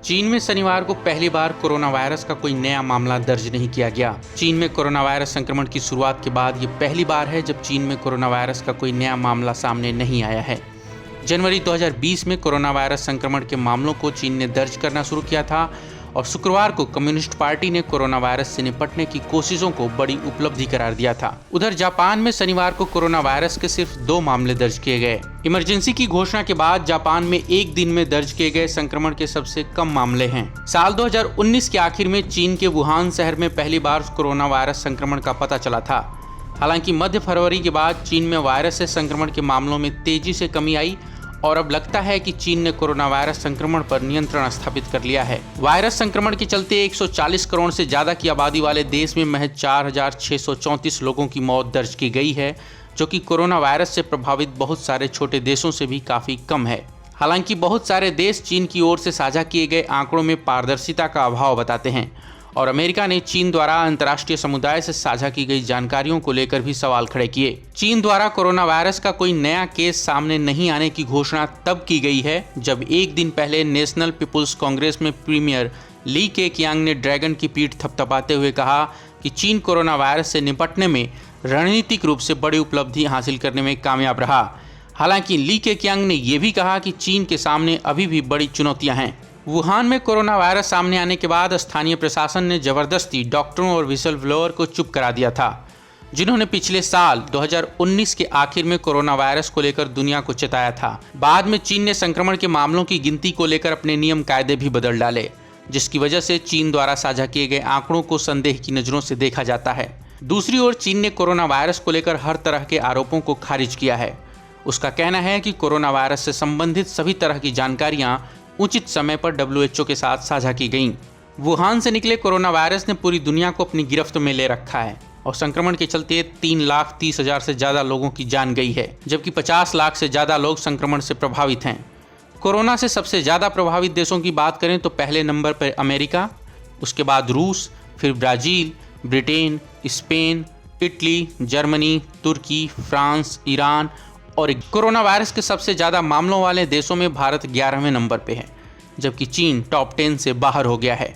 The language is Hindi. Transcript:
चीन में शनिवार को पहली बार कोरोना वायरस का कोई नया मामला दर्ज नहीं किया गया। चीन में कोरोना वायरस संक्रमण की शुरुआत के बाद ये पहली बार है जब चीन में कोरोना वायरस का कोई नया मामला सामने नहीं आया है। जनवरी 2020 में कोरोना वायरस संक्रमण के मामलों को चीन ने दर्ज करना शुरू किया था और शुक्रवार को कम्युनिस्ट पार्टी ने कोरोना वायरस से निपटने की कोशिशों को बड़ी उपलब्धि करार दिया था। उधर जापान में शनिवार को कोरोना वायरस के सिर्फ 2 मामले दर्ज किए गए। इमरजेंसी की घोषणा के बाद जापान में एक दिन में दर्ज किए गए संक्रमण के सबसे कम मामले हैं। साल 2019 के आखिर में चीन के वुहान शहर में पहली बार कोरोना वायरस संक्रमण का पता चला था। हालांकि मध्य फरवरी के बाद चीन में वायरस से संक्रमण के मामलों में तेजी से कमी आई और अब लगता है कि चीन ने कोरोना वायरस संक्रमण पर नियंत्रण स्थापित कर लिया है। वायरस संक्रमण के चलते 140 करोड़ से ज्यादा की आबादी वाले देश में महज 4,634 लोगों की मौत दर्ज की गई है, जो कि कोरोना वायरस से प्रभावित बहुत सारे छोटे देशों से भी काफी कम है। हालांकि बहुत सारे देश चीन की ओर से साझा किए गए आंकड़ों में पारदर्शिता का अभाव बताते हैं और अमेरिका ने चीन द्वारा अंतर्राष्ट्रीय समुदाय से साझा की गई जानकारियों को लेकर भी सवाल खड़े किए। चीन द्वारा कोरोना वायरस का कोई नया केस सामने नहीं आने की घोषणा तब की गई है जब एक दिन पहले नेशनल पीपुल्स कांग्रेस में प्रीमियर ली केकियांग ने ड्रैगन की पीठ थपथपाते हुए कहा कि चीन कोरोना वायरस से निपटने में रणनीतिक रूप से बड़ी उपलब्धि हासिल करने में कामयाब रहा। हालांकि ली केकियांग ने यह भी कहा कि चीन के सामने अभी भी बड़ी चुनौतियां हैं। वुहान में कोरोना वायरस सामने आने के बाद स्थानीय प्रशासन ने जबरदस्ती डॉक्टरों और व्हिसल ब्लोअर को चुप करा दिया था, जिन्होंने पिछले साल 2019 के आखिर में कोरोना वायरस को लेकर दुनिया को चेताया था। बाद में चीन ने संक्रमण के मामलों की गिनती को लेकर अपने नियम कायदे भी बदल डाले, जिसकी वजह से चीन द्वारा साझा किए गए आंकड़ों को संदेह की नजरों से देखा जाता है। दूसरी ओर चीन ने कोरोना वायरस को लेकर हर तरह के आरोपों को खारिज किया है। उसका कहना है कि कोरोना वायरस से संबंधित सभी तरह की जानकारियां उचित समय पर WHO के साथ साझा की गईं। वुहान से निकले कोरोना वायरस ने पूरी दुनिया को अपनी गिरफ्त में ले रखा है और संक्रमण के चलते 3,30,000 से ज्यादा लोगों की जान गई है, जबकि 50 लाख से ज्यादा लोग संक्रमण से प्रभावित हैं। कोरोना से सबसे ज्यादा प्रभावित देशों की बात करें तो पहले नंबर पर अमेरिका, उसके बाद रूस, फिर Brazil, Britain, Spain, Italy, Germany, Turkey, France, Iran और कोरोना वायरस के सबसे ज़्यादा मामलों वाले देशों में भारत 11वें नंबर पे है, जबकि चीन टॉप 10 से बाहर हो गया है।